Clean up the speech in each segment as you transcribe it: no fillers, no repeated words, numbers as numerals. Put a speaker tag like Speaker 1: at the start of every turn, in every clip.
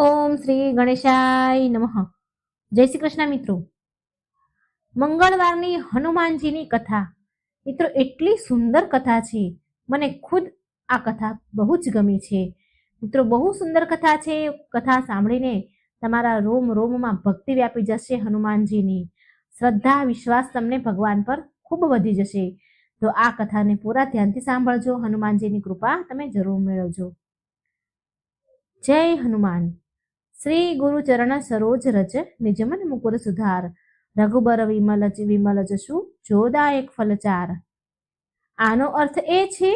Speaker 1: ઓમ શ્રી ગણેશાય નમઃ. જય શ્રી કૃષ્ણ મિત્રો. મંગળવારની હનુમાનજીની કથા મિત્રો એટલી સુંદર કથા છે. મને ખુદ આ કથા બહુ જ ગમી છે મિત્રો. બહુ સુંદર કથા છે. કથા સાંભળીને તમારા રોમ રોમમાં ભક્તિ વ્યાપી જશે. હનુમાનજીની શ્રદ્ધા વિશ્વાસ તમને ભગવાન પર ખૂબ વધી જશે. તો આ કથાને પૂરા ધ્યાનથી સાંભળજો. હનુમાનજીની કૃપા તમે જરૂર મેળવજો. જય હનુમાન. શ્રી ગુરુ ચરણ સરોજ રજ નિજમન મુકુર સુધાર રઘુબર વિમલ જશુ જોદાયક ફલચાર. આનો અર્થ એ છે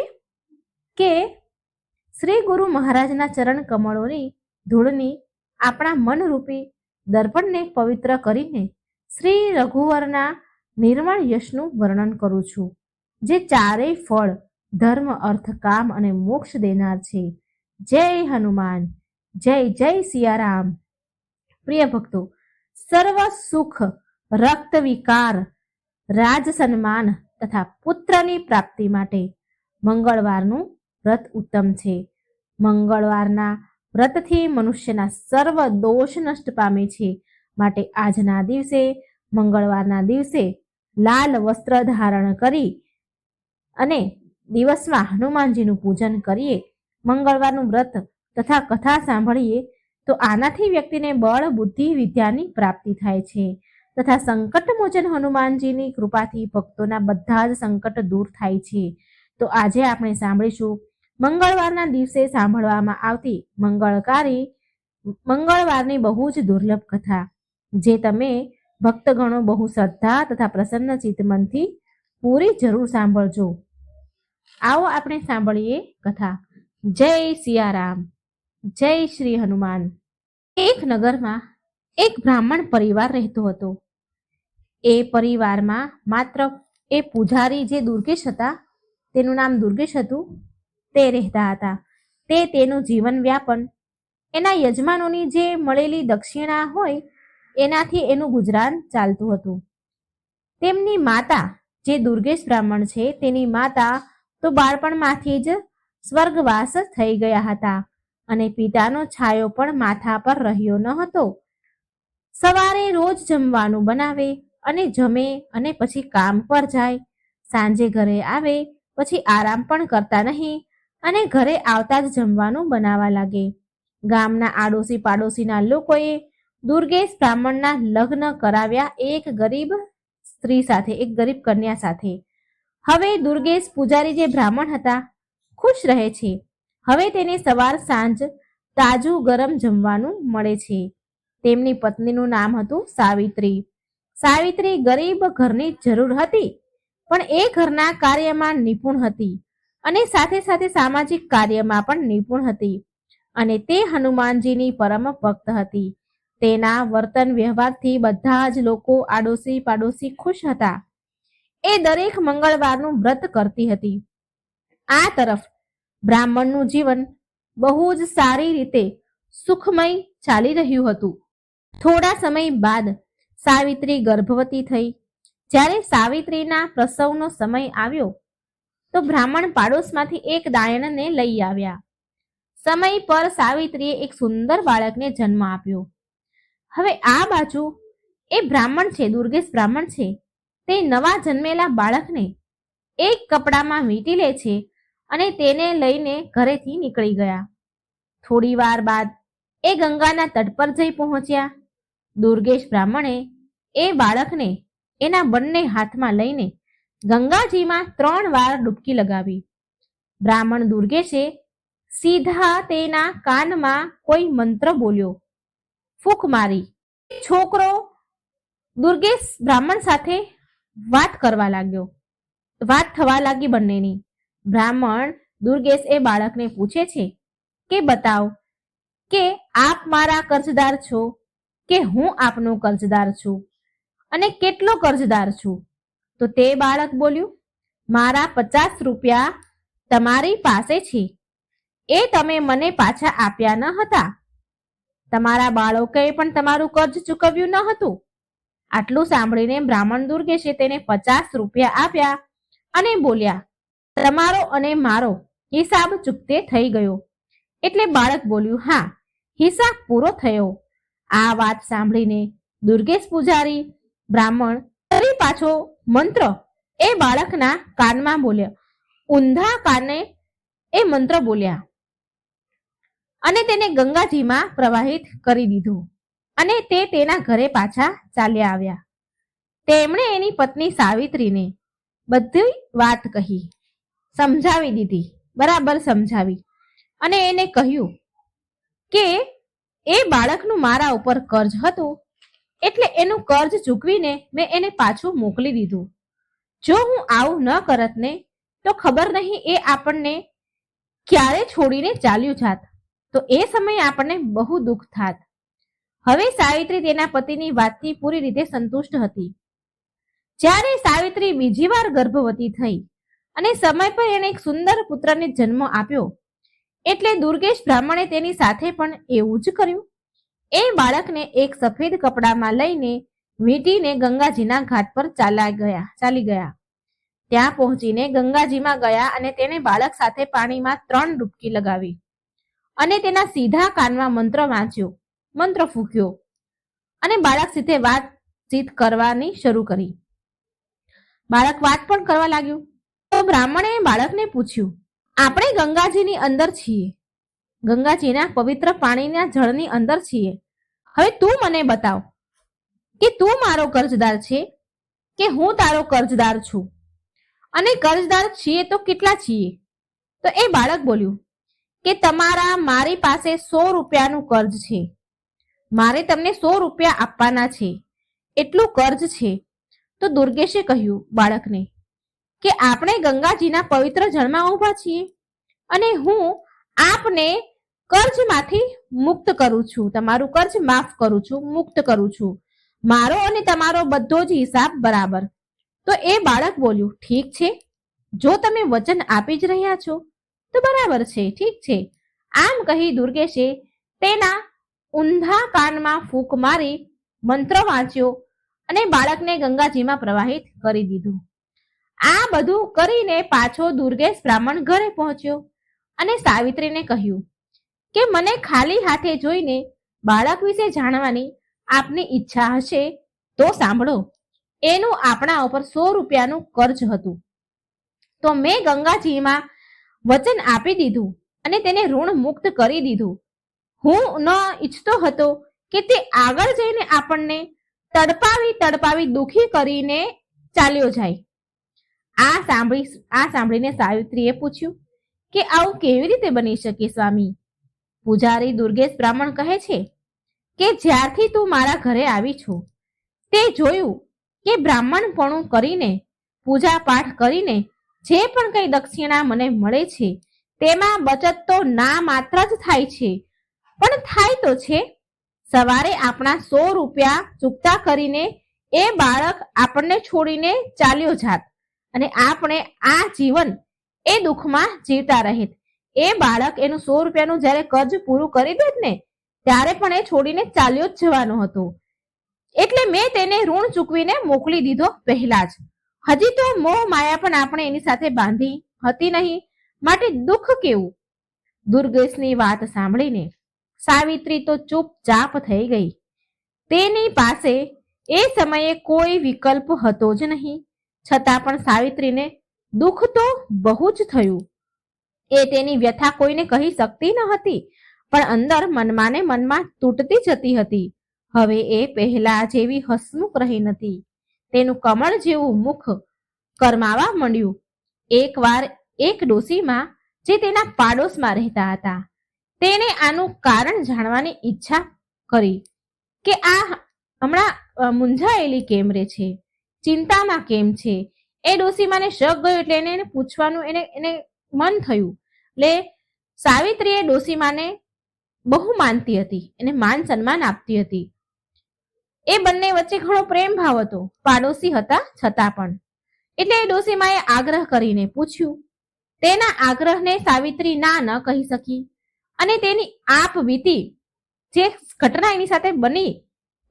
Speaker 1: કે શ્રી ગુરુ મહારાજના ચરણ કમળોની ધૂળની આપણા મનરૂપી દર્પણને પવિત્ર કરીને શ્રી રઘુવરના નિર્મળ યશનું વર્ણન કરું છું, જે ચારેય ફળ ધર્મ અર્થ કામ અને મોક્ષ દેનાર છે. જય હનુમાન. જય જય સિયારામ. પ્રિય ભક્તો, સર્વ સુખ, રક્ત વિકાર, રાજ સન્માન તથા પુત્રની પ્રાપ્તિ માટે મંગળવારનું વ્રત ઉત્તમ છે. મંગળવારના વ્રતથી મનુષ્યના સર્વ દોષ નષ્ટ પામે છે. માટે આજના દિવસે, મંગળવારના દિવસે લાલ વસ્ત્ર ધારણ કરી અને દિવસમાં હનુમાનજીનું પૂજન કરીએ, મંગળવારનું વ્રત તથા કથા સાંભળીએ તો આનાથી વ્યક્તિને બળ બુદ્ધિ વિદ્યાની પ્રાપ્તિ થાય છે તથા સંકટ મોચન હનુમાનજીની કૃપાથી ભક્તોના બધા જ સંકટ દૂર થાય છે. તો આજે આપણે સાંભળીશું મંગળવારના દિવસે સાંભળવામાં આવતી મંગળવારની બહુ જ દુર્લભ કથા, જે તમે ભક્તગણો બહુ શ્રદ્ધા તથા પ્રસન્ન ચિત્તમનથી પૂરી જરૂર સાંભળજો. આવો આપણે સાંભળીએ કથા. જય સિયારામ. જય શ્રી હનુમાન. એક નગરમાં એક બ્રાહ્મણ પરિવાર રહેતો હતો. એ પરિવારમાં માત્ર એ પૂજારી જે દુર્ગેશ હતા, તેનું નામ દુર્ગેશ હતું, તે રહેતા હતા. તે તેનું જીવન વ્યાપન એના યજમાનોની જે મળેલી દક્ષિણા હોય એનાથી એનું ગુજરાન ચાલતું હતું. તેમની માતા, જે દુર્ગેશ બ્રાહ્મણ છે, તેની માતા તો બાળપણમાંથી જ સ્વર્ગવાસ થઈ ગયા હતા અને પિતાનો છાયો પણ માથા પર રહ્યો ન હતો. સવારે રોજ જમવાનું બનાવે અને જમે અને પછી કામ પર જાય. સાંજે ઘરે આવે પછી આરામ પણ કરતા નહીં અને ઘરે આવતા જ જમવાનું બનાવવા લાગે. ગામના આડોશી પાડોશીના લોકોએ દુર્ગેશ બ્રાહ્મણના લગ્ન કરાવ્યા એક ગરીબ સ્ત્રી સાથે, એક ગરીબ કન્યા સાથે. હવે દુર્ગેશ પૂજારી જે બ્રાહ્મણ હતા ખુશ રહે છે. હવે તેને સવાર સાંજ તાજું ગરમ જમવાનું મળે છે. તેમની પત્નીનું નામ હતું સાવિત્રી. સાવિત્રી ગરીબ ઘરની જરૂર હતી, પણ એ ઘરના કાર્યમાં નિપુણ હતી અને સાથે સાથે સામાજિક કાર્યમાં પણ નિપુણ હતી અને તે હનુમાનજીની પરમ ભક્ત હતી. તેના વર્તન વ્યવહારથી બધા જ લોકો આડોશી પાડોશી ખુશ હતા. એ દરેક મંગળવારનું વ્રત કરતી હતી. આ તરફ બ્રાહ્મણનું જીવન બહુ જ સારી રીતે સુખમય ચાલી રહ્યું હતું. થોડા સમય બાદ સાવિત્રી ગર્ભવતી થઈ. જ્યારે સાવિત્રીના પ્રસવનો સમય આવ્યો તો બ્રાહ્મણ પાડોશમાંથી એક દાયણને લઈ આવ્યા. સમય પર સાવિત્રીએ એક સુંદર બાળકને જન્મ આપ્યો. હવે આ બાજુ એ બ્રાહ્મણ છે, દુર્ગેશ બ્રાહ્મણ છે, તે નવા જન્મેલા બાળકને એક કપડામાં વીંટી લે છે અને તેને લઈને ઘરેથી નીકળી ગયા. થોડી વાર બાદ એ ગંગાના તટ પર જઈ પહોંચ્યા. દુર્ગેશ બ્રાહ્મણે એ બાળકને એના બંને હાથમાં લઈને ગંગાજીમાં 3 વાર ડૂબકી લગાવી. બ્રાહ્મણ દુર્ગેશે સીધા તેના કાનમાં કોઈ મંત્ર બોલ્યો, ફૂંક મારી. છોકરો દુર્ગેશ બ્રાહ્મણ સાથે વાત કરવા લાગ્યો. વાત થવા લાગી બંનેની. બ્રાહ્મણ દુર્ગેશ એ બાળકને પૂછે છે કે બતાવ કે આપ મારા કર્જદાર છો કે હું આપનો કર્જદાર છું, અને કેટલો કર્જદાર છું? તો તે બાળક બોલ્યું, મારા 50 રૂપિયા તમારી પાસે છે, એ તમે મને પાછા આપ્યા ન હતા. તમારા બાળકોએ પણ તમારું કર્જ ચૂકવ્યું ન હતું. આટલું સાંભળીને બ્રાહ્મણ દુર્ગેશે તેને 50 રૂપિયા આપ્યા અને બોલ્યા, તમારો અને મારો હિસાબ ચૂકતે થઈ ગયો. એટલે બાળક બોલ્યું, હા, હિસાબ પૂરો થયો. આ વાત સાંભળીને દુર્ગેશ પૂજારી બ્રાહ્મણ ફરી પાછો મંત્ર એ બાળકના કાનમાં બોલ્યા. ઊંધા કાને એ મંત્ર બોલ્યા અને તેને ગંગાજીમાં પ્રવાહિત કરી દીધું અને તે તેના ઘરે પાછા ચાલ્યા આવ્યા. તેમણે એની પત્ની સાવિત્રીને બધી વાત કહી, સમજાવી દીધી, બરાબર સમજાવી, અને એને કહ્યું કે એ બાળકનું મારા ઉપર કર્જ હતું એટલે એનું કર્જ ચૂકવીને મેં એને પાછું મોકલી દીધું. જો હું આવું ન કરત ને તો ખબર નહીં એ આપણને ક્યારે છોડીને ચાલ્યું જાત, તો એ સમયે આપણને બહુ દુઃખ થાત. હવે સાવિત્રી તેના પતિની વાતથી પૂરી રીતે સંતુષ્ટ હતી. જ્યારે સાવિત્રી બીજી વાર ગર્ભવતી થઈ અને સમય પર એને એક સુંદર પુત્રને જન્મ આપ્યો એટલે દુર્ગેશ બ્રાહ્મણે તેની સાથે પણ એવું જ કર્યું. એ બાળકને એક સફેદ કપડામાં લઈને વીંટીને ગંગાજીના ઘાટ પર ચાલી ગયા. ત્યાં પહોંચીને ગંગાજીમાં ગયા અને તેને બાળક સાથે પાણીમાં 3 ડૂબકી લગાવી અને તેના સીધા કાનમાં મંત્ર વાંચ્યો, મંત્ર ફૂંક્યો અને બાળક સાથે વાતચીત કરવાની શરૂ કરી. બાળક વાત પણ કરવા લાગ્યું. તો બ્રાહ્મણે બાળકને પૂછ્યું, આપણે ગંગાજીની અંદર છીએ, ગંગાજીના પવિત્ર પાણીના જળની અંદર છીએ. હવે તું મને બતાવ કે તું મારો કર્જદાર છે કે હું તારો કર્જદાર છું, અને કર્જદાર છીએ તો કેટલા છીએ? તો એ બાળક બોલ્યું કે તમારા મારી પાસે 100 રૂપિયાનું કર્જ છે, મારે તમને 100 રૂપિયા આપવાના છે, એટલું કર્જ છે. તો દુર્ગેશે કહ્યું બાળકને કે આપણે ગંગાજીના પવિત્ર જળમાં ઊભા છીએ અને હું આપને કર્જમાંથી મુક્ત કરું છું, તમારું કર્જ માફ કરું છું, મુક્ત કરું છું, મારો અને તમારો બધો જ હિસાબ બરાબર. તો એ બાળક બોલ્યું, ઠીક છે, જો તમે વચન આપી જ રહ્યા છો તો બરાબર છે, ઠીક છે. આમ કહી દુર્ગેશે તેના ઊંધા કાનમાં ફૂંક મારી મંત્ર વાંચ્યો અને બાળકને ગંગાજીમાં પ્રવાહિત કરી દીધું. આ બધું કરીને પાછો દુર્ગેશ બ્રાહ્મણ ઘરે પહોંચ્યો અને સાવિત્રીને કહ્યું કે મને ખાલી હાથે જોઈને બાળક વિશે જાણવાની આપની ઈચ્છા હશે તો સાંભળો. એનું આપણા ઉપર 100 રૂપિયાનું કર્જ હતું, તો મેં ગંગાજીમાં વચન આપી દીધું અને તેને ઋણ મુક્ત કરી દીધું. હું ન ઈચ્છતો હતો કે તે આગળ જઈને આપણને તડપાવી દુખી કરીને ચાલ્યો જાય. આ સાંભળીને સાવિત્રીએ પૂછ્યું કે આવું કેવી રીતે બની શકે સ્વામી? પૂજારી દુર્ગેશ બ્રાહ્મણ કહે છે કે જ્યારથી તું મારા ઘરે આવી છો તે જોયું કે બ્રાહ્મણપણું કરીને પૂજા પાઠ કરીને જે પણ કઈ દક્ષિણા મને મળે છે તેમાં બચત તો ના માત્ર જ થાય છે, પણ થાય તો છે. સવારે આપણા 100 રૂપિયા ચૂકતા કરીને એ બાળક આપણને છોડીને ચાલ્યો જાત અને આપણે આ જીવન એ દુઃખમાં જીવતા રહેત. એ બાળક એનું 100 રૂપિયાનું જ્યારે કર્જ પૂરું કરી દેત ને ત્યારે પણ એ છોડીને ચાલ્યો જ જવાનો હતો. એટલે મેં તેને ઋણ ચૂકવીને મોકલી દીધો પહેલા જ. હજી તો મોહ માયા પણ આપણે એની સાથે બાંધી હતી નહીં, માટે દુઃખ કેવું? દુર્ગેશની વાત સાંભળીને સાવિત્રી તો ચૂપચાપ થઈ ગઈ. તેની પાસે એ સમયે કોઈ વિકલ્પ હતો જ નહીં. છતાં પણ સાવિત્રીને દુઃખ તો બહુ જ થયું. એ તેની વ્યથા કોઈને કહી શકતી ન હતી, પણ અંદર મનમાં ને મનમાં તૂટતી જતી હતી. હવે એ પહેલા જેવી હસમુખ રહી નથી. તેનું કમળ જેવું મુખ કરમાવા માંડ્યું. એકવાર એક ડોશીમાં જે તેના પાડોશમાં રહેતા હતા તેણે આનું કારણ જાણવાની ઈચ્છા કરી કે આ હમણાં મૂંઝાયેલી કેમ રહે છે, ચિંતામાં કેમ છે. એ ડોશીમાને શક ગયો એટલે એને પૂછવાનું એને મન થયું. એટલે સાવિત્રી એ ડોશીમાને બહુ માનતી હતી, એને માન સન્માન આપતી હતી. એ બંને વચ્ચે ઘણો પ્રેમ ભાવ હતો, પાડોશી હતા છતાં પણ. એટલે એ ડોશીમાએ આગ્રહ કરીને પૂછ્યું. તેના આગ્રહને સાવિત્રી ના ન કહી શકી અને તેની આપ વીતી જે ઘટના એની સાથે બની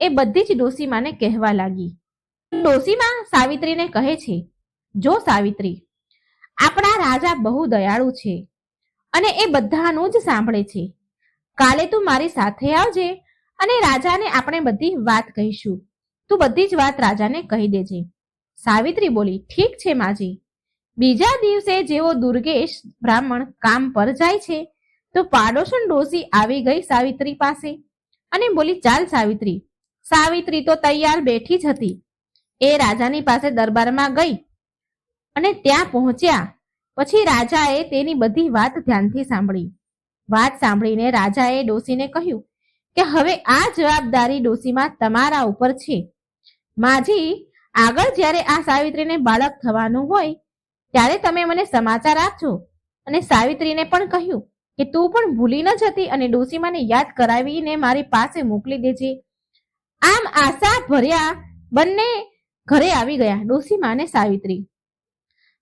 Speaker 1: એ બધી જ ડોશીમાને કહેવા લાગી. ડોશીમા સાવિત્રીને કહે છે, જો સાવિત્રી, આપણા રાજા બહુ દયાળુ છે અને એ બધાનું જ સાંભળે છે. કાલે તું મારી સાથે આવજે અને રાજાને આપણે બધી વાત કહીશું. તું બધી જ વાત રાજાને કહી દેજે. સાવિત્રી બોલી, ઠીક છે માજી. બીજા દિવસે જેવો દુર્ગેશ બ્રાહ્મણ કામ પર જાય છે તો પાડોશન ડોસી આવી ગઈ સાવિત્રી પાસે અને બોલી, ચાલ સાવિત્રી. સાવિત્રી તો તૈયાર બેઠી જ હતી. એ રાજાની પાસે દરબારમાં ગઈ અને ત્યાં પહોંચ્યા પછી રાજાએ તેની બધી વાત ધ્યાનથી સાંભળી. વાત સાંભળીને રાજાએ ડોસીને કહ્યું કે હવે આ જવાબદારી ડોસીમાં તમારા ઉપર છે. માજી, આગળ જ્યારે આ સાવિત્રીને બાળક થવાનું હોય ત્યારે તમે મને સમાચાર આપજો. અને સાવિત્રીને પણ કહ્યું કે તું પણ ભૂલી ન જતી અને ડોસીમાને યાદ કરાવીને મારી પાસે મોકલી દેજે. આમ આશા ભર્યા બંને ઘરે આવી ગયા, ડોસીમા અને સાવિત્રી.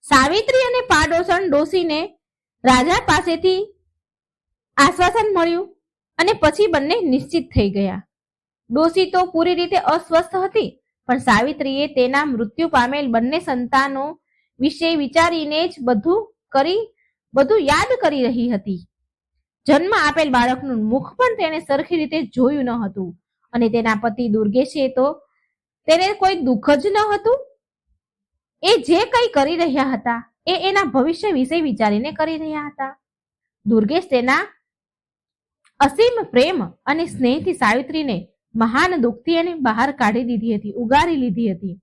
Speaker 1: સાવિત્રી અને પાડોશન ડોસીને રાજા પાસેથી આશ્વાસન મળ્યું અને પછી બંને નિશ્ચિત થઈ ગયા. ડોસી તો પૂરી રીતે અસ્વસ્થ હતી, પણ સાવિત્રીએ તેના મૃત્યુ પામેલ બંને સંતાનો વિશે વિચારીને જ બધું યાદ કરી રહી હતી. જન્મ આપેલ બાળકનું મુખ પણ તેણે સરખી રીતે જોયું ન હતું અને તેના પતિ દુર્ગેશે તો તેને કોઈ દુઃખ જ ન હતું. એ જે કંઈ કરી રહ્યા હતા એ એના ભવિષ્ય વિશે વિચારીને કરી રહ્યા હતા. દુર્ગેશ તેના અસીમ પ્રેમ અને સ્નેહથી સાવિત્રીને મહાન દુઃખથી એને બહાર કાઢી દીધી હતી, ઉગારી લીધી હતી.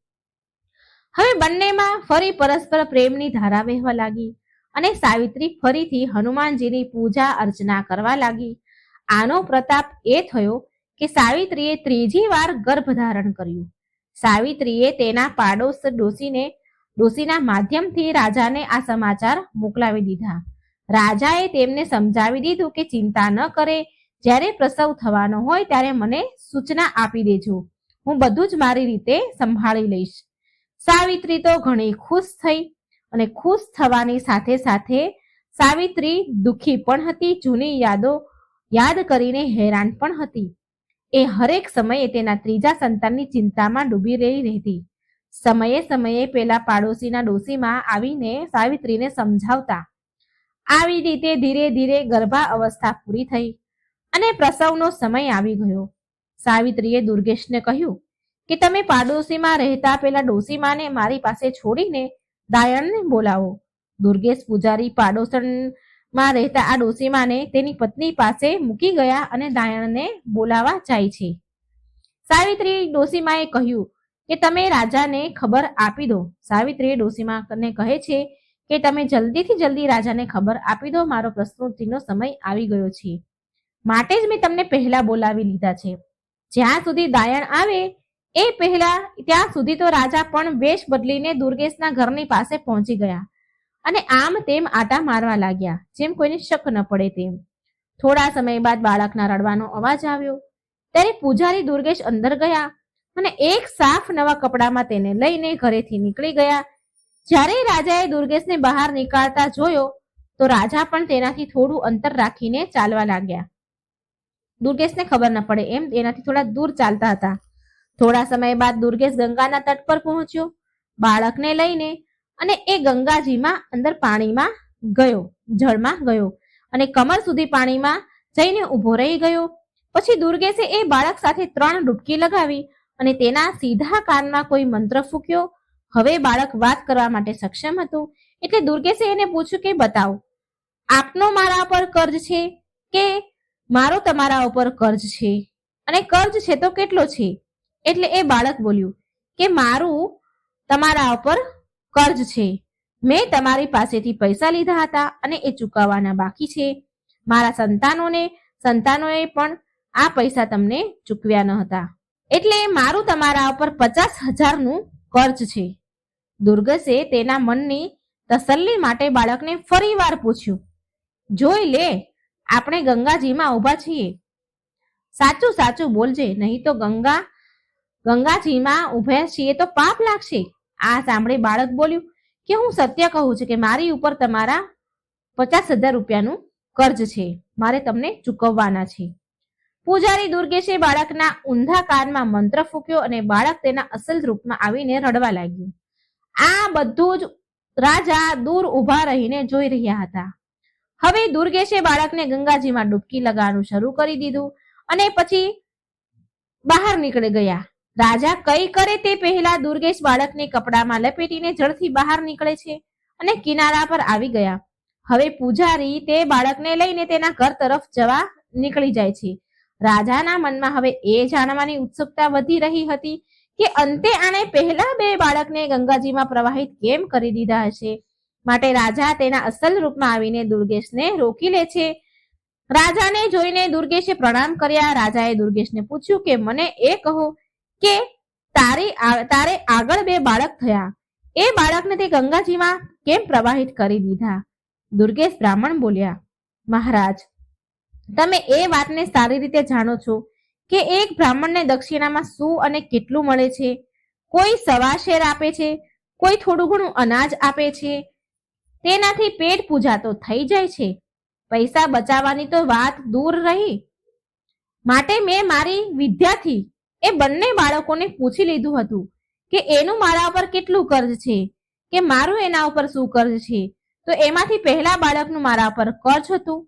Speaker 1: હવે બંનેમાં ફરી પરસ્પર પ્રેમની ધારા વહેવા લાગી અને સાવિત્રી ફરીથી હનુમાનજીની પૂજા અર્ચના કરવા લાગી. આનો પ્રતાપ એ થયો કે સાવિત્રીએ ત્રીજી વાર ગર્ભધારણ કર્યું. સાવિત્રીએ તેના પાડોશ ડોસીના માધ્યમથી રાજાને આ સમાચાર મોકલાવી દીધા. રાજાએ તેમને સમજાવી દીધું કે ચિંતા ન કરે, જ્યારે પ્રસવ થવાનો હોય ત્યારે મને સૂચના આપી દેજો, હું બધું જ મારી રીતે સંભાળી લઈશ. સાવિત્રી તો ઘણી ખુશ થઈ અને ખુશ થવાની સાથે સાથે સાવિત્રી દુઃખી પણ હતી, જૂની યાદો યાદ કરીને હેરાન પણ હતી. એ હરેક સમયે તેના ત્રીજા સંતાનની ચિંતામાં ડૂબી રહી રહેતી. સમયે સમયે પેલા પાડોશીના ડોશીમાં આવીને સાવિત્રીને સમજાવતા. આવી રીતે ધીરે ધીરે ગર્ભા અવસ્થા પૂરી થઈ અને પ્રસવનો સમય આવી ગયો. સાવિત્રીએ દુર્ગેશને કહ્યું કે તમે પાડોશીમાં રહેતા પેલા ડોશીમાને મારી પાસે છોડીને દાયણને બોલાવો. દુર્ગેશ પૂજારી પાડોશમાં રહેતા આ ડોશીમાને તેની પત્ની પાસે મૂકી ગયા અને દાયણને બોલાવા જાય છે. સાવિત્રી ડોશીમાએ કહ્યું કે તમે રાજાને ખબર આપી દો. સાવિત્રીએ ડોશીમાને કહે છે કે તમે જલ્દીથી જલ્દી રાજાને ખબર આપી દો, મારો પ્રસ્તુતિનો સમય આવી ગયો છે, માટે જ મેં તમને પહેલા બોલાવી લીધા છે. જ્યાં સુધી દાયણ આવે એ પહેલા ત્યાં સુધી તો રાજા પણ વેશ બદલીને દુર્ગેશના ઘરની પાસે પહોંચી ગયા અને આમ તેમ આટા મારવા લાગ્યા, જેમ કોઈને શક ન પડે તેમ. થોડા સમય બાદ બાળકના રડવાનો અવાજ આવ્યો ત્યારે પૂજારી દુર્ગેશ અંદર ગયા અને એક સાફ નવા કપડામાં તેને લઈને ઘરેથી નીકળી ગયા. જ્યારે રાજાએ દુર્ગેશને બહાર નીકળતા જોયો તો રાજા પણ તેનાથી થોડું અંતર રાખીને ચાલવા લાગ્યા. દુર્ગેશને ખબર ન પડે એમ તેનાથી થોડા દૂર ચાલતા હતા. થોડા સમય બાદ દુર્ગેશ ગંગાના તટ પર પહોંચ્યો બાળકને લઈને અને એ ગંગાજીમાં અંદર પાણીમાં ગયો, જળમાં ગયો અને કમર સુધી પાણીમાં જઈને ઊભો રહી ગયો. પછી દુર્ગેશે એ બાળક સાથે 3 ડૂબકી લગાવી અને તેના સીધા કાનમાં કોઈ મંત્ર ફૂંક્યો. હવે બાળક વાત કરવા માટે સક્ષમ હતું એટલે દુર્ગેશે એને પૂછ્યું કે બતાવો, આપનો મારા પર કર્જ છે કે મારો તમારા ઉપર કર્જ છે, અને કર્જ છે તો કેટલો છે? એટલે એ બાળક બોલ્યું કે મારું તમારા ઉપર કર્જ છે, મેં તમારી પાસેથી પૈસા લીધા હતા અને એ ચૂકવવાના બાકી છે. મારા સંતાનોએ પણ આ પૈસા તમને ચૂકવ્યા ન હતા, એટલે મારું તમારા ઉપર 50,000નું કર્જ છે. દુર્ગેશે તેના મનની તસલ્લી માટે બાળકને ફરીવાર પૂછ્યું, જોઈ લે, આપણે ગંગાજીમાં ઊભા છીએ, સાચું સાચું બોલજે, નહીં તો ગંગાજીમાં ઊભા છીએ તો પાપ લાગશે. આ સાંભળી બાળક બોલ્યું કે હું સત્ય કહું છું કે મારી ઉપર તમારા 50,000 રૂપિયાનું કર્જ છે, મારે તમને ચૂકવવાના છે. પૂજારી દુર્ગેશે બાળકના ઊંધા કાનમાં મંત્ર ફૂંક્યો અને બાળક તેના અસલ રૂપમાં આવીને રડવા લાગ્યું. આ બધું જ રાજા દૂર ઊભા રહીને જોઈ રહ્યા હતા. હવે દુર્ગેશે બાળકને ગંગાજીમાં ડૂબકી લગાવવાનું શરૂ કરી દીધું અને પછી બહાર નીકળી ગયા. રાજા કઈ કરે તે પહેલા દુર્ગેશ બાળકને કપડામાં લપેટીને જળથી બહાર નીકળે છે અને કિનારા પર આવી ગયા. હવે પૂજારી તે બાળકને લઈને તેના ઘર તરફ જવા નીકળી જાય છે. રાજાના મનમાં હવે એ જાણવાની ઉત્સુકતા વધી રહી હતી કે અંતે આણે પહેલા બે બાળકને ગંગાજીમાં પ્રવાહિત કેમ કરી દીધા હશે. માટે રાજા તેના અસલ રૂપમાં આવીને દુર્ગેશને રોકી લે છે. રાજાને જોઈને દુર્ગેશે પ્રણામ કર્યા. રાજાએ દુર્ગેશને પૂછ્યું કે મને એ કહો કે તારે આગળ બે બાળક થયા, એ બાળકને તે ગંગાજીમાં કેમ પ્રવાહિત કરી દીધા? દુર્ગેશ બ્રાહ્મણ બોલ્યા, મહારાજ, તમે એ વાતને સારી રીતે જાણો છો કે એક બ્રાહ્મણને દક્ષિણામાં શું અને કેટલું મળે છે. કોઈ સવા શેર આપે છે, કોઈ થોડું ઘણું અનાજ આપે છે. તેનાથી પેટ પૂજા તો થઈ જાય છે, પૈસા બચાવવાની તો વાત દૂર રહી. માટે મેં મારી વિદ્યાથી એ બંને બાળકોને પૂછી લીધું હતું કે એનું મારા ઉપર કેટલું કર્જ છે કે મારું એના ઉપર શું કર્જ છે. તો એમાંથી પહેલા બાળકનું મારા ઉપર કર્જ હતું,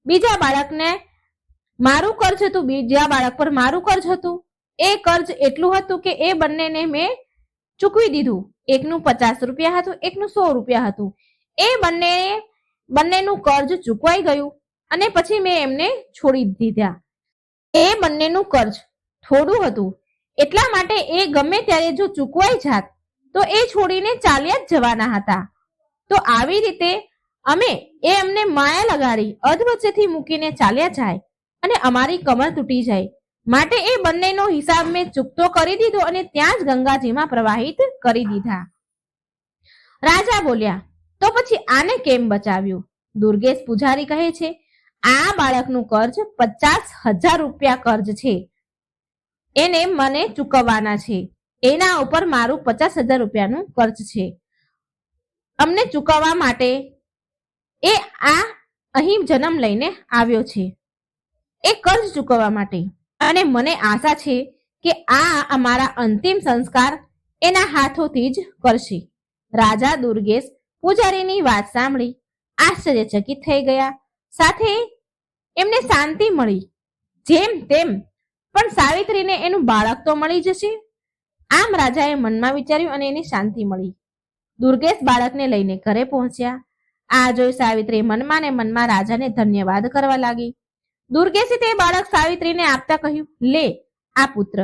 Speaker 1: બીજા બાળકને મારું કર્જ હતું, બીજા બાળક પર મારું કર્જ હતું. એ કર્જ એટલું હતું કે એ બંનેને મેં ચૂકવી દીધું. એકનું 50 રૂપિયા હતું, એકનું 100 રૂપિયા હતું. એ બંનેનું કર્જ ચૂકવાઈ ગયું અને પછી મેં એમને છોડી દીધા. એ બંનેનું કર્જ થોડું હતું એટલા માટે એ ગમે ત્યારે જો ચૂકવાઈ જાત તો એ છોડીને ચાલ્યા જ જવાના હતા. તો આવી રીતે અમને માયા લગાડી અધવચ્ચેથી મૂકીને ચાલ્યા જાય અને અમારી કમર તૂટી જાય. માટે એ બંનેનો હિસાબ મેં ચૂકતો કરી દીધો અને ત્યાં જ ગંગાજીમાં પ્રવાહિત કરી દીધા. રાજા બોલ્યા, તો પછી આને કેમ બચાવ્યું? દુર્ગેશ પૂજારી કહે છે, આ બાળકનું કર્જ 50,000 રૂપિયા કર્જ છે, એને મને ચૂકવવાના છે. એના ઉપર મારું 50,000 રૂપિયાનું કર્જ છે. અમને ચૂકવવા માટે એ અહીં જન્મ લઈને આવ્યો છે, એ કર્જ ચૂકવવા માટે. અને મને આશા છે કે આ અમારા અંતિમ સંસ્કાર એના હાથોથી જ કરશે. રાજા દુર્ગેશ પૂજારીની વાત સાંભળી આશ્ચર્યચકિત થઈ ગયા. સાથે એમને શાંતિ મળી. જેમ તેમ પણ સાવિત્રીને એનું બાળક તો મળી જશે, આમ રાજાએ મનમાં વિચાર્યું અને એને શાંતિ મળી. દુર્ગેશ બાળકને લઈને ઘરે પહોંચ્યા. આ જોઈ સાવિત્રી મનમાં ને મનમાં રાજાને ધન્યવાદ કરવા લાગી. દુર્ગેશે તે બાળક સાવિત્રીને આપતા કહ્યું, લે આ પુત્ર,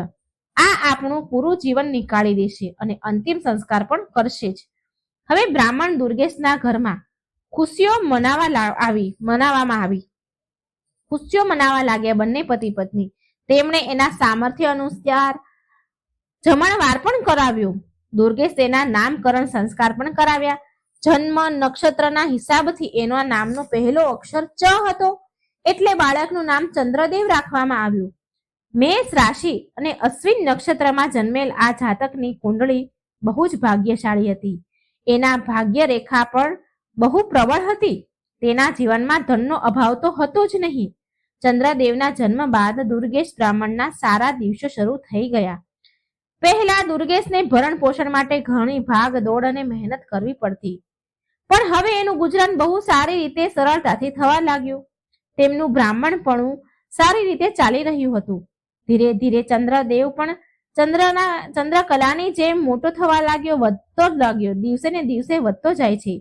Speaker 1: આ આપણું પૂરું જીવન નીકાળી દેશે અને અંતિમ સંસ્કાર પણ કરશે જ. હવે બ્રાહ્મણ દુર્ગેશના ઘરમાં ખુશીઓ મનાવવામાં આવી. ખુશીઓ મનાવવા લાગ્યા બંને પતિ પત્ની. તેમણે એના સામર્થ્ય અનુસાર જમણવાર પણ કરાવ્યો. દુર્ગેશ તેના નામકરણ સંસ્કાર પણ કરાવ્યા. જન્મ નક્ષત્રના હિસાબથી એના નામનો પહેલો અક્ષર ચ હતો, એટલે બાળકનું નામ ચંદ્રદેવ રાખવામાં આવ્યું. મેષ રાશિ અને અશ્વિન નક્ષત્રમાં જન્મેલ આ જાતકની કુંડળી બહુ જ ભાગ્યશાળી હતી. એના ભાગ્ય રેખા પણ બહુ પ્રબળ હતી. તેના જીવનમાં ધનનો અભાવ તો હતો જ નહીં. ચંદ્રદેવના જન્મ બાદ દુર્ગેશ બ્રાહ્મણના સારા દિવસો શરૂ થઈ ગયા. પહેલા દુર્ગેશને ભરણ પોષણ માટે ઘણી ભાગ દોડ અને મહેનત કરવી પડતી, પણ હવે એનું ગુજરાન બહુ સારી રીતે સરળતાથી થવા લાગ્યું. તેમનું બ્રાહ્મણપણું સારી રીતે ચાલી રહ્યું હતું. ધીરે ધીરે ચંદ્રદેવ પણ ચંદ્રકલાની જેમ મોટો થવા લાગ્યો, વધતો જ લાગ્યો, દિવસે ને દિવસે વધતો જાય છે.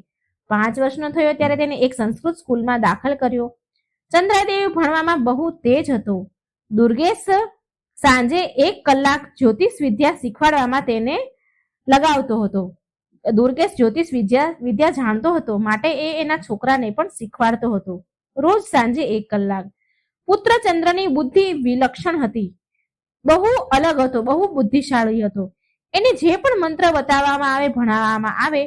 Speaker 1: 5 વર્ષનો થયો ત્યારે તેને એક સંસ્કૃત સ્કૂલમાં દાખલ કર્યો. ચંદ્રદેવ ભણવામાં બહુ તેજ હતો. દુર્ગેશ સાંજે 1 કલાક જ્યોતિષ વિદ્યા શીખવાડવામાં તેને લગાવતો હતો. દુર્ગેશ જ્યોતિષ વિદ્યા જાણતો હતો, માટે એ એના છોકરાને પણ શીખવાડતો હતો, રોજ સાંજે 1 કલાક. પુત્ર ચંદ્રની બુદ્ધિ વિલક્ષણ હતી, બહુ અલગ હતો, બહુ બુદ્ધિશાળી હતો. એને જે પણ મંત્ર બતાવવામાં આવે, ભણાવવામાં આવે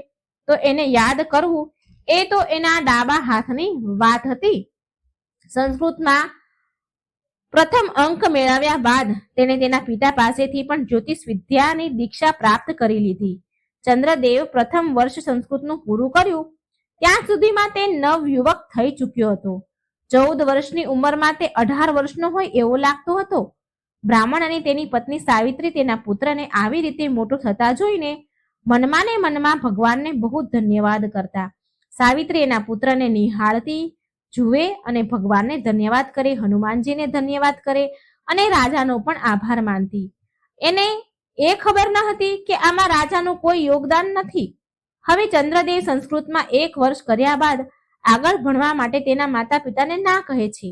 Speaker 1: તો એને યાદ કરવું એ તો એના ડાબા હાથની વાત હતી. સંસ્કૃતમાં પ્રથમ અંક મેળવ્યા બાદ તેને તેના પિતા પાસેથી પણ જ્યોતિષ વિદ્યાની દીક્ષા પ્રાપ્ત કરી લીધી. ચંદ્રદેવ પ્રથમ વર્ષ સંસ્કૃતનું પૂરું કર્યું ત્યાં સુધીમાં તે નવયુવક થઈ ચૂક્યો હતો. 14 વર્ષની ઉંમરમાં તે 18 વર્ષનો હોય એવો લાગતો હતો. બ્રાહ્મણ અને તેની પત્ની સાવિત્રી તેના પુત્રને આવી રીતે મોટો થતા જોઈને મનમાં ને મનમાં ભગવાનને બહુ ધન્યવાદ કરતા. સાવિત્રી એના પુત્રને નિહાળતી જુએ અને ભગવાનને ધન્યવાદ કરે, હનુમાનજીને ધન્યવાદ કરે અને રાજાનો પણ આભાર માનતી. એને એ ખબર ન હતી કે આમાં રાજાનું કોઈ યોગદાન નથી. હવે ચંદ્રદેવ સંસ્કૃતમાં 1 વર્ષ કર્યા બાદ આગળ ભણવા માટે તેના માતા પિતાને ના કહે છે.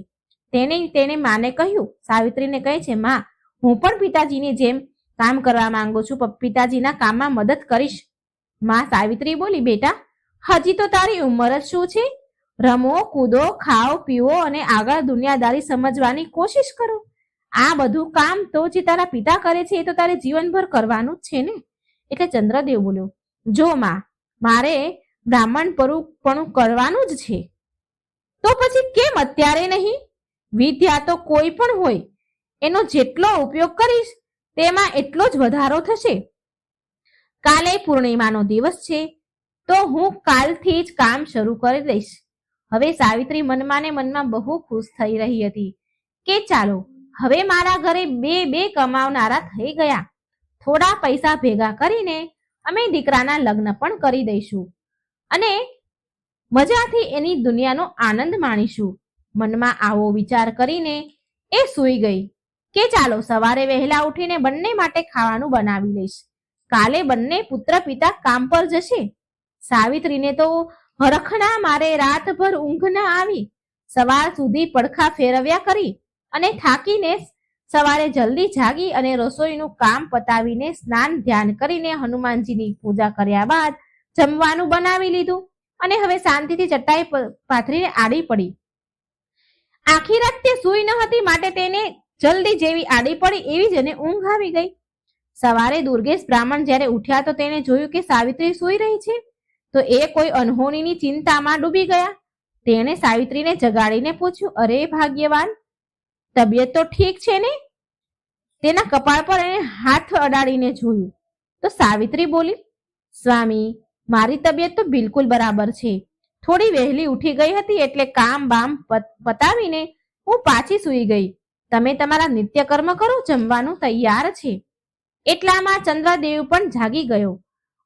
Speaker 1: તેને માને કહ્યું, સાવિત્રીને કહે છે, માં, હું પણ પિતાજીની જેમ કામ કરવા માંગુ છું, પિતાજીના કામમાં મદદ કરીશ. માં સાવિત્રી બોલી, બેટા, હજી તો તારી ઉંમર જ શું છે? રમો, કૂદો, ખાઓ, પીવો અને આગળ દુનિયાદારી સમજવાની કોશિશ કરો. આ બધું કામ તો જે તારા પિતા કરે છે એ તો તારે જીવનભર કરવાનું જ છે ને. એટલે ચંદ્રદેવ બોલ્યો, જો માં, મારે બ્રાહ્મણપણું કરવાનું જ છે, તો પછી કેમ અત્યારે નહીં? વિદ્યા તો કોઈ પણ હોય, એનો જેટલો ઉપયોગ કરીશ તેમાં એટલો જ વધારો થશે. કાલે પૂર્ણિમાનો દિવસ છે, તો હું કાલથી જ કામ શરૂ કરી દઈશ. હવે સાવિત્રી મનમાં ને મનમાં બહુ ખુશ થઈ રહી હતી કે ચાલો, હવે મારા ઘરે બે કમાવનારા થઈ ગયા. થોડા પૈસા ભેગા કરીને અમે દીકરાના લગ્ન પણ કરી દઈશું અને મજાથી એની દુનિયાનો આનંદ માણીશું. મનમાં આવો વિચાર કરીને એ સૂઈ ગઈ કે ચાલો સવારે વહેલા ઉઠીને બંને માટે ખાવાનું બનાવી લઈશ. કાલે બંને પુત્ર પિતા કામ પર જશે. સાવિત્રીને તો હરખના મારે રાતભર ઊંઘ ન આવી. સવાર સુધી પડખા ફેરવ્યા કરી અને થાકીને સવારે જલ્દી જાગી અને રસોઈનું કામ પતાવીને સ્નાન ધ્યાન કરીને હનુમાનજીની પૂજા કર્યા બાદ જમવાનું બનાવી લીધું અને હવે શાંતિથી ચટાઈ પાથરીને આડી પડી. આખી રાત તે સૂઈ ન હતી, માટે તેને જલ્દી જેવી આડી પડી એવી જ એને ઊંઘ આવી ગઈ. સવારે દુર્ગેશ બ્રાહ્મણ જ્યારે ઉઠ્યા તો તેને જોયું કે સાવિત્રી સૂઈ રહી છે. તો એ કોઈ અનહોનીની ચિંતામાં ડૂબી ગયા. તેણે સાવિત્રીને જગાડીને પૂછ્યું, અરે ભાગ્યવાન, તબિયત તો ઠીક છે ને? તેના કપાળ પર એને હાથ અડાડીને જોયું તો સાવિત્રી બોલી, સ્વામી, મારી તબિયત તો બિલકુલ બરાબર છે. થોડી વહેલી ઉઠી ગઈ હતી એટલે કામ બામ પતાવીને હું પાછી સૂઈ ગઈ. તમે તમારા નિત્યકર્મ કરો, જમવાનું તૈયાર છે. એટલામાં ચંદ્રદેવ પણ જાગી ગયો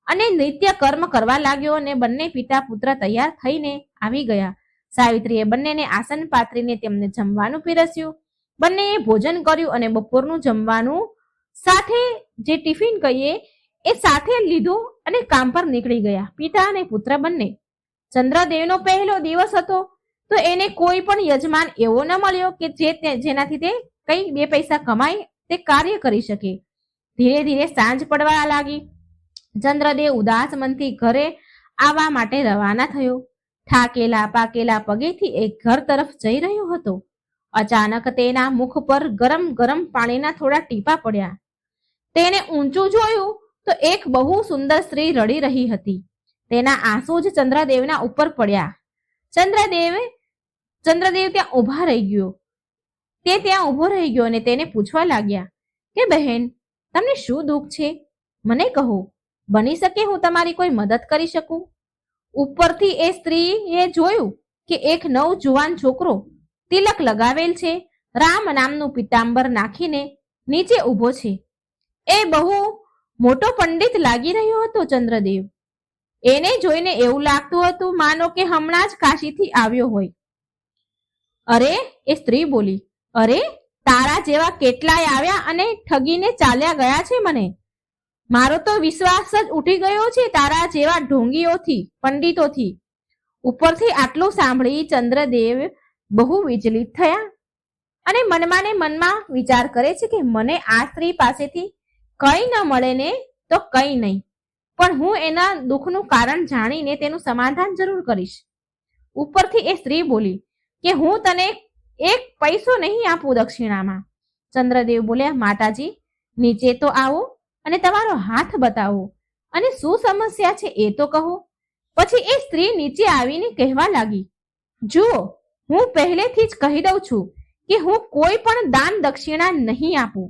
Speaker 1: અને નિત્ય કર્મ કરવા લાગ્યો અને બંને પિતા પુત્ર તૈયાર થઈને આવી ગયા. સાવિત્રીએ બંનેને આસન પાથરીને તેમને જમવાનું પીરસ્યું. બંનેએ ભોજન કર્યું અને બપોરનું જમવાનું સાથે જે ટિફિન કહીએ એ સાથે લીધું અને કામ પર નીકળી ગયા, પિતા અને પુત્ર બંને. ચંદ્રદેવનો પહેલો દિવસ હતો તો એને કોઈ પણ યજમાન એવો ન મળ્યો કે જેનાથી તે કઈ 2 પૈસા કમાઈ તે કાર્ય કરી શકે. ધીરે ધીરે સાંજ પડવા લાગી. ચંદ્રદેવ ઉદાસ મનથી ઘરે આવવા માટે રવાના થયો. થાકેલા પાકેલા પગેથી એ ઘર તરફ જઈ રહ્યો હતો. અચાનક તેના મુખ પર ગરમ ગરમ પાણીના થોડા ટીપા પડ્યા. તેને ઊંચું જોયું તો એક બહુ સુંદર સ્ત્રી રડી રહી હતી. તેના આંસુ જ ચંદ્રદેવના ઉપર પડ્યા. ચંદ્રદેવ ત્યાં ઊભો રહી ગયો અને તેને પૂછવા લાગ્યા કે બહેન, તમને શું દુઃખ છે? મને કહો, બની શકે હું તમારી કોઈ મદદ કરી શકું. ઉપરથી એ સ્ત્રીએ જોયું કે એક નવ જુવાન છોકરો તિલક લગાવેલ છે, રામ નામનું પિતાંબર નાખીને નીચે ઊભો છે. એ બહુ મોટો પંડિત લાગી રહ્યો હતો. ચંદ્રદેવ એને જોઈને એવું લાગતું હતું માનો કે હમણાં જ કાશીથી આવ્યો હોય. અરે, એ સ્ત્રી બોલી, અરે, તારા જેવા કેટલાય આવ્યા અને ઠગીને ચાલ્યા ગયા છે. મારો તો વિશ્વાસ જ ઉઠી ગયો છે તારા જેવા ઢોંગીઓથી, પંડિતોથી. ઉપરથી આટલું સાંભળી ચંદ્રદેવ બહુ વિચલિત થયા અને મનમાં વિચાર કરે છે કે મને આ સ્ત્રી પાસેથી કંઈ ન મળે ને તો કંઈ નહીં, પણ હું એના દુઃખનું કારણ જાણીને તેનું સમાધાન જરૂર કરીશ. ઉપરથી એ સ્ત્રી બોલી કે હું તને 1 પૈસો નહીં આપું દક્ષિણામાં. ચંદ્રદેવ બોલ્યા, માતાજી, નીચે તો આવો અને તમારો હાથ બતાવો અને શું સમસ્યા છે એ તો કહો. પછી એ સ્ત્રી નીચે આવીને કહેવા લાગી, જુઓ, હું પહેલેથી જ કહી દઉં છું કે હું કોઈ પણ દાન દક્ષિણા નહીં આપું.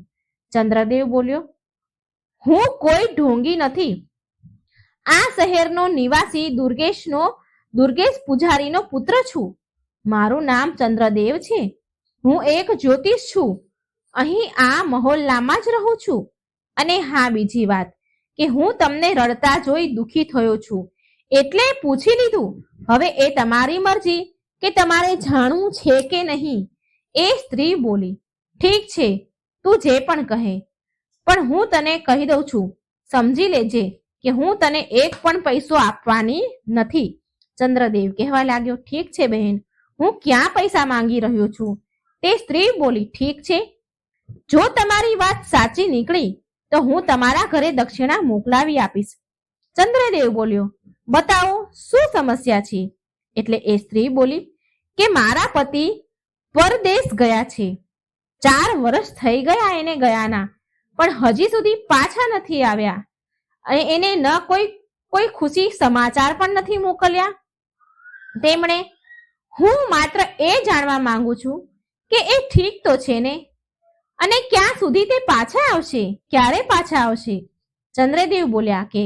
Speaker 1: ચંદ્રદેવ બોલ્યો, હું કોઈ ઢોંગી નથી. આ શહેરનો નિવાસી દુર્ગેશ પૂજારીનો પુત્ર છું. મારું નામ ચંદ્રદેવ છે. હું એક જ્યોતિષ છું. અહીં આ મહોલ્લામાં જ રહું છું. અને હા, બીજી વાત કે હું તમને રડતા જોઈ દુઃખી થયો છું એટલે પૂછી લીધું. હવે એ તમારી મરજી કે તમારે જાણવું છે કે નહીં? એ સ્ત્રી બોલી, ઠીક છે, તું જે પણ કહે, પણ હું તને કહી દઉં છું, સમજી લેજે કે હું તને એક પણ પૈસો આપવાની નથી. ચંદ્રદેવ કહેવા લાગ્યો, ઠીક છે બહેન, હું ક્યાં પૈસા માંગી રહ્યો છું? તે સ્ત્રી બોલી, ઠીક છે, જો તમારી વાત સાચી નીકળી તો હું તમારા ઘરે દક્ષિણા મોકલાવી આપીશ. ચંદ્રદેવ બોલ્યો, બતાવો શું સમસ્યા છે? એટલે એ સ્ત્રી બોલી કે મારા પતિ પરદેશ ગયા છે, 4 વર્ષ થઈ ગયા એને ગયાના, પણ હજી સુધી પાછા નથી આવ્યા અને એને ન કોઈ ખુશી સમાચાર પણ નથી મોકલ્યા. તેમણે હું માત્ર એ જાણવા માંગુ છું કે એ ઠીક તો છે ને, અને ક્યાં સુધી તે પાછા આવશે, ક્યારે પાછા આવશે? ચંદ્રદેવ બોલ્યા કે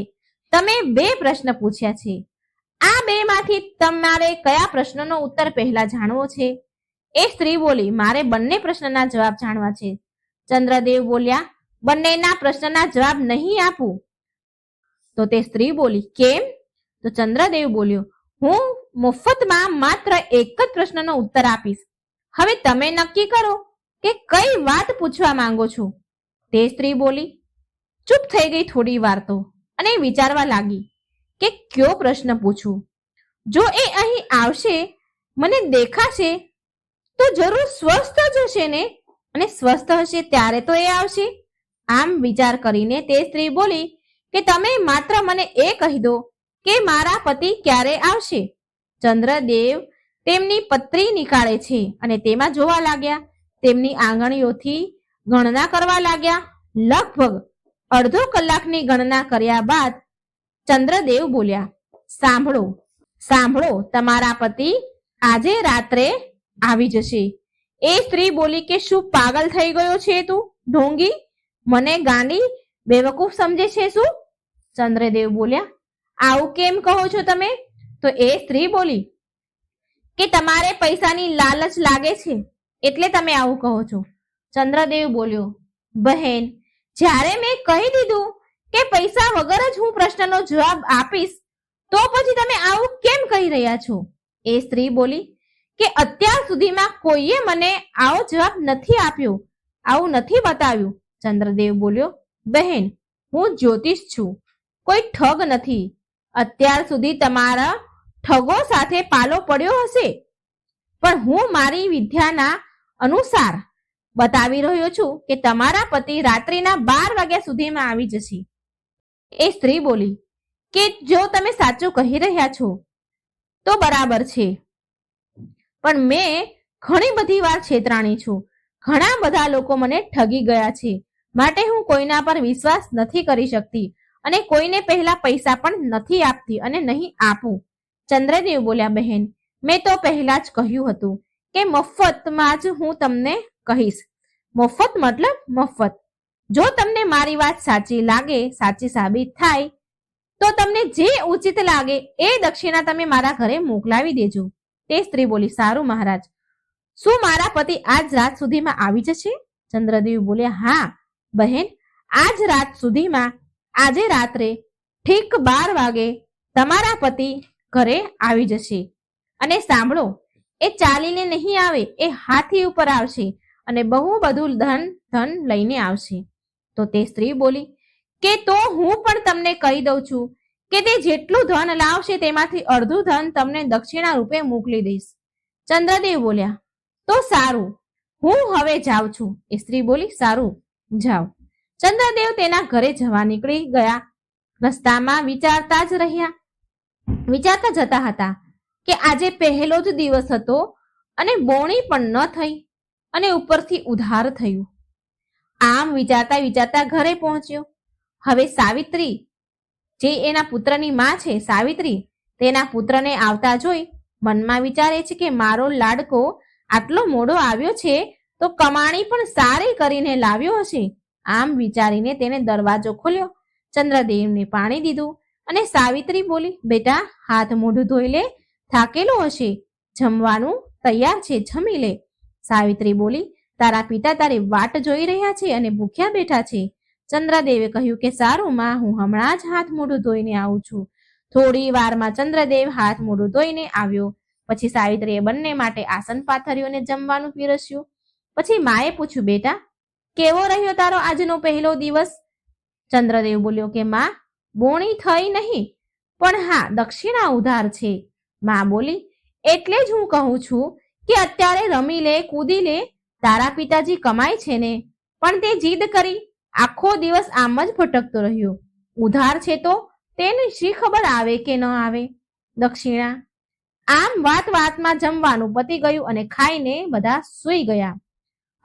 Speaker 1: તમે 2 પ્રશ્ન પૂછ્યા છે, આ 2 માંથી તમારે કયા પ્રશ્નનો ઉત્તર પહેલા જાણવો છે? એ સ્ત્રી બોલી, મારે બંને પ્રશ્નના જવાબ જાણવા છે. ચંદ્રદેવ બોલ્યા, બંનેના પ્રશ્નના જવાબ નહીં આપું. તો તે સ્ત્રી બોલી, કેમ? તો ચંદ્રદેવ બોલ્યો, હું મફતમાં માત્ર એક જ પ્રશ્નનો ઉત્તર આપીશ. હવે તમે નક્કી કરો કે કઈ વાત પૂછવા માંગો છો? તે સ્ત્રી બોલી. ચૂપ થઈ ગઈ થોડી વાર તો, અને વિચારવા લાગી કે કયો પ્રશ્ન પૂછું. જો એ અહીં આવશે, મને દેખાશે, તો જરૂર સ્વસ્થ જ હશે ને, અને સ્વસ્થ હશે ત્યારે તો એ આવશે. આમ વિચાર કરીને તે સ્ત્રી બોલી કે તમે માત્ર મને એ કહી દો કે મારા પતિ ક્યારે આવશે. ચંદ્રદેવ તેમની પત્રી નીકાળે છે અને તેમાં જોવા લાગ્યા. તેમની આંગળીઓથી ગણના કરવા લાગ્યા. લગભગ અડધો કલાકની ગણના કર્યા બાદ ચંદ્રદેવ બોલ્યા, સાંભળો સાંભળો, તમારા પતિ આજે રાત્રે આવી જશે. એ સ્ત્રી બોલી કે શું પાગલ થઈ ગયો છે તું ઢોંગી? મને ગાંડી બેવકૂફ સમજે છે શું? ચંદ્રદેવ બોલ્યા, આવું કેમ કહો છો તમે? તો એ સ્ત્રી બોલી કે તમારે પૈસાની લાલચ લાગે છે એટલે તમે આવું કહો છો. ચંદ્રદેવ બોલ્યો, બહેન, જ્યારે મેં કહી દીધું કે પૈસા વગર જ હું પ્રશ્નનો જવાબ આપીશ, તો પછી તમે આવું કેમ કહી રહ્યા છો? એ સ્ત્રી બોલી કે અત્યાર સુધીમાં કોઈએ મને આવો જવાબ નથી આપ્યો, આવું નથી બતાવ્યું. ચંદ્રદેવ બોલ્યો, બહેન, હું જ્યોતિષ છું, કોઈ ઠગ નથી. અત્યાર સુધી તમારા ઠગો સાથે પાલો પડ્યો હશે, પણ હું મારી વિદ્યાના અનુસાર બતાવી રહ્યો છું કે તમારા પતિ રાત્રિના 12 વાગ્યા સુધીમાં આવી જશે. એ સ્ત્રી બોલી કે જો તમે સાચું કહી રહ્યા છો તો બરાબર છે, પણ મેં ઘણી બધી વાર છેતરાણી છું. ઘણા બધા લોકો મને ઠગી ગયા છે, માટે હું કોઈના પર વિશ્વાસ નથી કરી શકતી અને કોઈને પહેલા પૈસા પણ નથી આપતી અને નહીં આપું. ચંદ્રદેવ બોલ્યા, બહેન, મેં તો પહેલા જ કહ્યું હતું કે મફતમાં જ હું તમને કહીશ. મફત મતલબ મફત. જો તમને મારી વાત સાચી લાગે, સાચી સાબિત થાય, તો તમને જે ઉચિત લાગે એ દક્ષિણા તમે મારા ઘરે મોકલાવી દેજો. તે સ્ત્રી બોલી, સારું મહારાજ, શું મારા પતિ આજ રાત સુધીમાં આવી જશે? ચંદ્રદેવ બોલ્યા, હા બહેન, આજ રાત સુધીમાં, આજે રાત્રે ઠીક 12 વાગે તમારા પતિ ઘરે આવી જશે. અને સાંભળો, એ ચાલીને નહીં આવે, એ હાથી ઉપર આવશે અને બહુ બધું ધન લઈને આવશે. તો તે સ્ત્રી બોલી કે તો હું પણ તમને કહી દઉં છું કે તે જેટલું ધન લાવશે તેમાંથી અડધું ધન તમને દક્ષિણા રૂપે મોકલી દઈશ. ચંદ્રદેવ બોલ્યા, તો સારું, હું હવે જાઉં છું. એ સ્ત્રી બોલી, સારું, જાઓ. ચંદ્રદેવ તેના ઘરે જવા નીકળી ગયા. રસ્તામાં વિચારતા જતા હતા કે આજે પહેલો જ દિવસ હતો અને બોણી પણ ન થઈ અને ઉપરથી ઉધાર થયું. આમ વિચારતા વિચારતા ઘરે પહોંચ્યો. હવે સાવિત્રી, જે એના પુત્રની માં છે, સાવિત્રી તેના પુત્રને આવતા જોઈ મનમાં વિચારે છે કે મારો લાડકો આટલો મોડો આવ્યો છે તો કમાણી પણ સારી કરીને લાવ્યો હશે. આમ વિચારીને તેને દરવાજો ખોલ્યો, ચંદ્રદેવને પાણી દીધું અને સાવિત્રી બોલી, બેટા, હાથ મોઢું ધોઈ લે, થાકેલો હશે, જમવાનું તૈયાર છે, જમી લે. સાવિત્રી બોલી, તારા પિતા તારી વાટ જોઈ રહ્યા છે અને ભૂખ્યા બેઠા છે. ચંદ્રદેવે કહ્યું કે સારું માં, હું હમણાં જ હાથ મોઢું ધોઈને આવું છું. થોડી વારમાં ચંદ્રદેવ હાથ મોઢું ધોઈને આવ્યો. પછી સાવિત્રીએ બંને માટે આસન પાથર્યું અને જમવાનું પીરસ્યું. પછી માએ પૂછ્યું, બેટા, કેવો રહ્યો તારો આજનો પહેલો દિવસ? ચંદ્રદેવ બોલ્યો કે માં, બોણી થઈ નહીં, પણ હા, દક્ષિણા ઉધાર છે. માં બોલી, એટલે જ હું કહું છું કે અત્યારે રમી લે, કૂદી લે, તારા પિતાજી કમાય છે ને. પણ તે જીદ કરી, આખો દિવસ આમ જ ભટકતો રહ્યો. ઉધાર છે તો તેને શી ખબર આવે કે ન આવે દક્ષિણા. આમ વાત વાતમાં જમવાનું પતી ગયું અને ખાઈને બધા સૂઈ ગયા.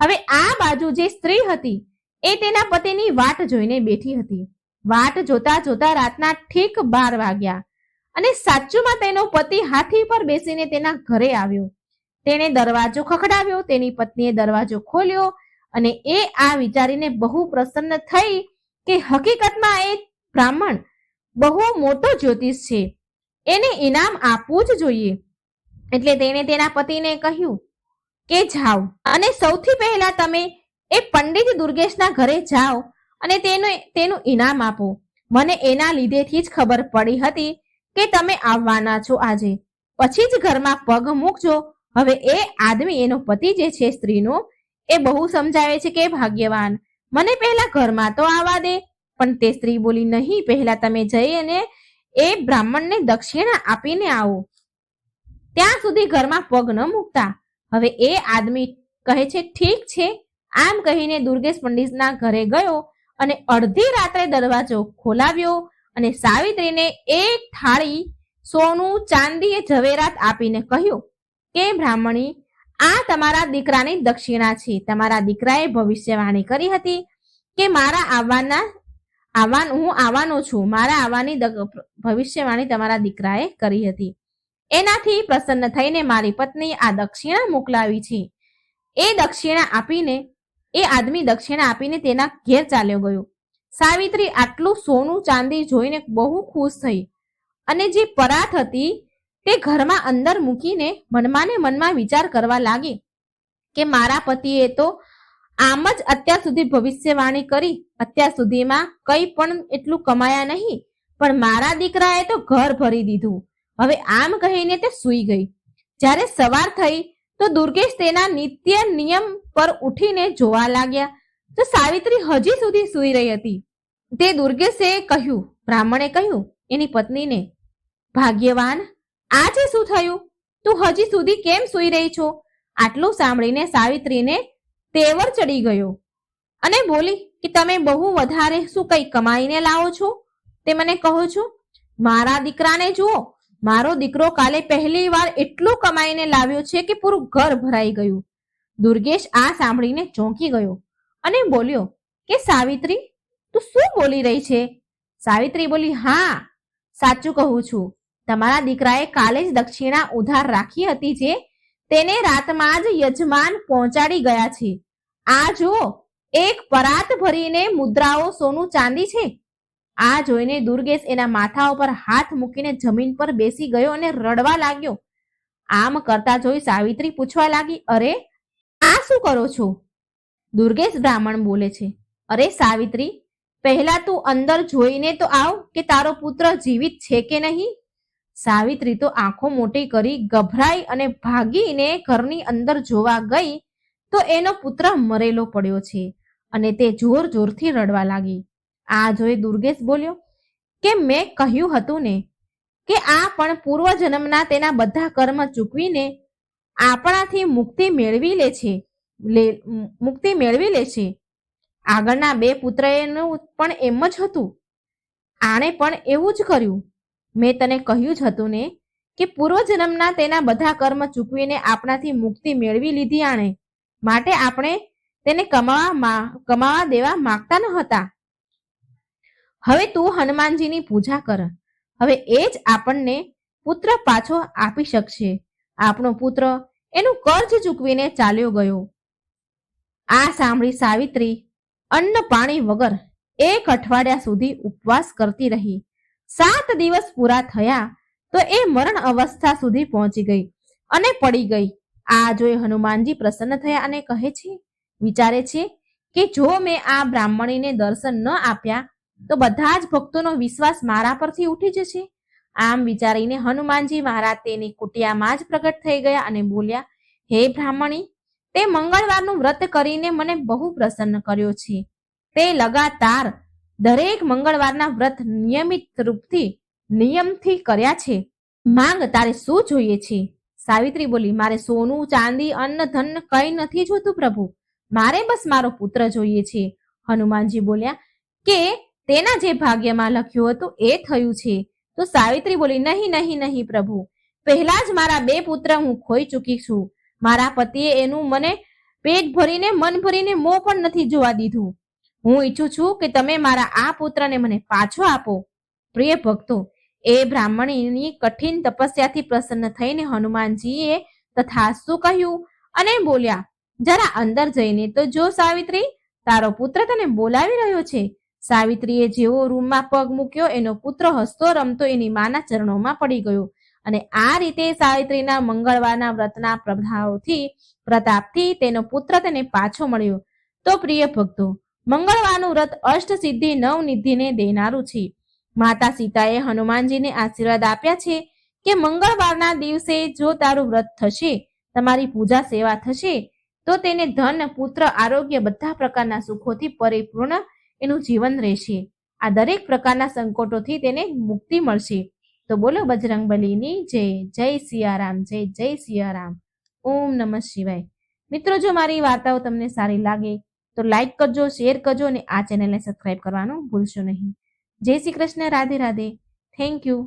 Speaker 1: હવે આ બાજુ જે સ્ત્રી હતી એ તેના પતિની વાટ જોઈને બેઠી હતી. વાટ જોતા જોતા રાતના ઠીક 12 વાગ્યા અને સાચુમાં તેનો પતિ હાથી પર બેસીને તેના ઘરે આવ્યો. તેણે દરવાજો ખખડાવ્યો. તેની પત્નીએ દરવાજો ખોલ્યો અને એ આ વિચારીને બહુ પ્રસન્ન થઈ કે હકીકતમાં એ બ્રાહ્મણ બહુ મોટો જ્યોતિષ છે, એને ઇનામ આપવું જ જોઈએ. એટલે તેણે તેના પતિને કહ્યું કે જાઓ અને સૌથી પહેલા તમે એ પંડિત દુર્ગેશના ઘરે જાઓ અને તેનું ઇનામ આપો. મને એના લીધેથી જ ખબર પડી હતી કે તમે આવવાના છો આજે. પછી જ ઘરમાં પગ મૂકજો. હવે એ આદમી, એનો પતિ જે છે સ્ત્રીનો, એ બહુ સમજાવે છે કે ભાગ્યવાન, મને પહેલા ઘરમાં તો આવવા દે. પણ તે સ્ત્રી બોલી, નહીં, પહેલા તમે જઈ અને એ બ્રાહ્મણને દક્ષિણા આપીને આવો, ત્યાં સુધી ઘરમાં પગ ન મૂકતા. હવે એ આદમી કહે છે, ઠીક છે. આમ કહીને દુર્ગેશ પંડિતના ઘરે ગયો અને અડધી રાત્રે દરવાજો ખોલાવ્યો અને સાવિત્રીને એક થાળી સોનું, ચાંદી, ઝવેરાત આપીને કહ્યું કે બ્રાહ્મણી, આ તમારા દીકરાની દક્ષિણા છે. તમારા દીકરાએ ભવિષ્યવાણી કરી હતી કે હું આવવાનો છું. મારા આવવાની ભવિષ્યવાણી તમારા દીકરાએ કરી હતી. એનાથી પ્રસન્ન થઈને મારી પત્ની આ દક્ષિણા મોકલાવી છે. એ આદમી દક્ષિણા આપીને તેના ઘેર ચાલ્યો ગયો. સાવિત્રી આટલું સોનું ચાંદી જોઈને બહુ ખુશ થઈ અને જે પરાત હતી તે ઘરમાં અંદર મૂકીને મનમાં ને મનમાં વિચાર કરવા લાગી કે મારા પતિએ તો આમ જ અત્યાર સુધી ભવિષ્યવાણી કરી. અત્યાર સુધીમાં કંઈ પણ એટલું કમાયા નહીં, પણ મારા દીકરાએ તો ઘર ભરી દીધું. હવે આમ કહીને તે સૂઈ ગઈ. જ્યારે સવાર થઈ તો દુર્ગેશ તેના નિત્ય નિયમ પર ઉઠીને જોવા લાગ્યા તો સાવિત્રી હજી સુધી સૂઈ રહી હતી. તે દુર્ગેશે કહ્યું, બ્રાહ્મણે કહ્યું એની પત્નીને, ભાગ્યવાન, આજે શું થયું? તું હજી સુધી કેમ સૂઈ રહી છો? આટલું સાંભળીને સાવિત્રીને તેવર ચડી ગયો અને બોલી કે તમે બહુ વધારે શું કંઈ કમાઈને લાવો છો તે મને કહો છો? મારા દીકરાને જુઓ, મારો દીકરો કાલે પહેલી વાર એટલું કમાઈને લાવ્યો છે કે પૂરું ઘર ભરાઈ ગયું. દુર્ગેશ આ સાંભળીને ચોંકી ગયો અને બોલ્યો કે સાવિત્રી, તું શું બોલી રહી છે? સાવિત્રી બોલી, હા, સાચું કહું છું. તમારા દીકરાએ કાલે જ દક્ષિણા ઉધાર રાખી હતી, જે તેને રાતમાં જ યજમાન પહોંચાડી ગયા છે. આ જુઓ, એક પરાત ભરીને મુદ્રાઓ, સોનું, ચાંદી છે. આ જોઈને દુર્ગેશ એના માથા ઉપર હાથ મૂકીને જમીન પર બેસી ગયો અને રડવા લાગ્યો. આમ કરતા જોઈ સાવિત્રી પૂછવા લાગી, અરે, આ શું કરો છો? દુર્ગેશ બ્રાહ્મણ બોલે છે, અરે સાવિત્રી, પહેલા તું અંદર જોઈને તો આવ કે તારો પુત્ર જીવિત છે કે નહીં. સાવિત્રી તો આંખો મોટી કરી ગભરાઈ અને ભાગીને ઘરની અંદર જોવા ગઈ તો એનો પુત્ર મરેલો પડ્યો છે અને તે જોર જોરથી રડવા લાગી. આ જોઈ દુર્ગેશ બોલ્યો કે મેં કહ્યું હતું ને કે આ પણ પૂર્વજન્મના તેના બધા કર્મ ચૂકવીને આપણાથી મુક્તિ મેળવી લે છે. આગળના 2 પુત્રનું પણ એમ જ હતું. આણે પણ એવું જ કર્યું. મેં તને કહ્યું જ હતું ને કે પૂર્વજન્મના તેના બધા કર્મ ચૂકવીને આપણાથી મુક્તિ મેળવી લીધી આણે, માટે આપણે તેને કમાવા દેવા માંગતા ન હતા. હવે તું હનુમાનજીની પૂજા કર. હવે એ જ આપણને પુત્ર પાછો આપી શકશે. આપણો પુત્ર એનું કર્જ ચૂકવીને ચાલ્યો ગયો. આ સાંભળી સાવિત્રી અન્ન પાણી વગર 1 અઠવાડિયા સુધી ઉપવાસ કરતી રહી. 7 દિવસ પૂરા થયા તો એ મરણ અવસ્થા સુધી પહોંચી ગઈ અને પડી ગઈ. આ જોઈ હનુમાનજી પ્રસન્ન થયા અને વિચારે છે કે જો મેં આ બ્રાહ્મણીને દર્શન ન આપ્યા તો બધા જ ભક્તોનો વિશ્વાસ મારા પરથી ઉઠી જશે આમ વિચારીને હનુમાનજી મહારાજ તેની કુટિયામાં જ પ્રગટ થઈ ગયા અને બોલ્યા, હે બ્રાહ્મણી, તે મંગળવારનું વ્રત કરીને મને બહુ પ્રસન્ન કર્યો છે. તે લગાતાર દરેક મંગળવારના વ્રત નિયમથી કર્યા છે. માંગ, તારે શું જોઈએ છે? સાવિત્રી બોલી, મારે સોનું, ચાંદી, અન્ન, ધન કંઈ નથી જોતું પ્રભુ. મારે બસ મારો પુત્ર જોઈએ છે. હનુમાનજી બોલ્યા કે તેના જે ભાગ્યમાં લખ્યું હતું એ થયું છે. તો સાવિત્રી બોલી, નહીં નહીં નહીં પ્રભુ, પહેલા જ મારા 2 પુત્ર હું ખોઈ ચૂકી છું. મારા પતિએ એનું મને પેટ ભરીને મન ભરીને મોં પણ નથી જોવા દીધું. હું ઈચ્છું છું કે તમે મારા આ પુત્રને મને પાછો આપો. પ્રિય ભક્તો, એ બ્રાહ્મણીની કઠિન તપસ્યાથી પ્રસન્ન થઈને હનુમાનજીએ તથાસ્તુ કહ્યું અને બોલ્યા, જરા અંદર જઈને તો જો સાવિત્રી, તારો પુત્ર તને બોલાવી રહ્યો છે. સાવિત્રીએ જેવો રૂમમાં પગ મૂક્યો, એનો પુત્ર હસતો રમતો એની માના ચરણોમાં પડી ગયો. અને આ રીતે સાવિત્રીના મંગળવારના વ્રતના પ્રતાપથી તેનો પુત્ર તેને પાછો મળ્યો. તો પ્રિય ભક્તો, મંગળવારનું વ્રત અષ્ટસિદ્ધિ 9 નિધિને દેનારું છે. માતા સીતાએ હનુમાનજીને આશીર્વાદ આપ્યા છે કે મંગળવારના દિવસે જો તારું વ્રત થશે, તમારી પૂજા સેવા થશે, તો તેને ધન, પુત્ર, આરોગ્ય બધા પ્રકારના સુખોથી પરિપૂર્ણ એનું જીવન રહેશે. આ દરેક પ્રકારના સંકટોથી તેને મુક્તિ મળશે. તો બોલો બજરંગબલીની જય. જય સિયારામ. જય જય સિયારામ. ઓમ નમઃ શિવાય. મિત્રો, જો મારી વાર્તાઓ તમને સારી લાગે તો લાઈક કરજો, શેર કરજો અને આ ચેનલને સબસ્ક્રાઈબ કરવાનું ભૂલશો નહીં. જય શ્રી કૃષ્ણ. રાધે રાધે. Thank you.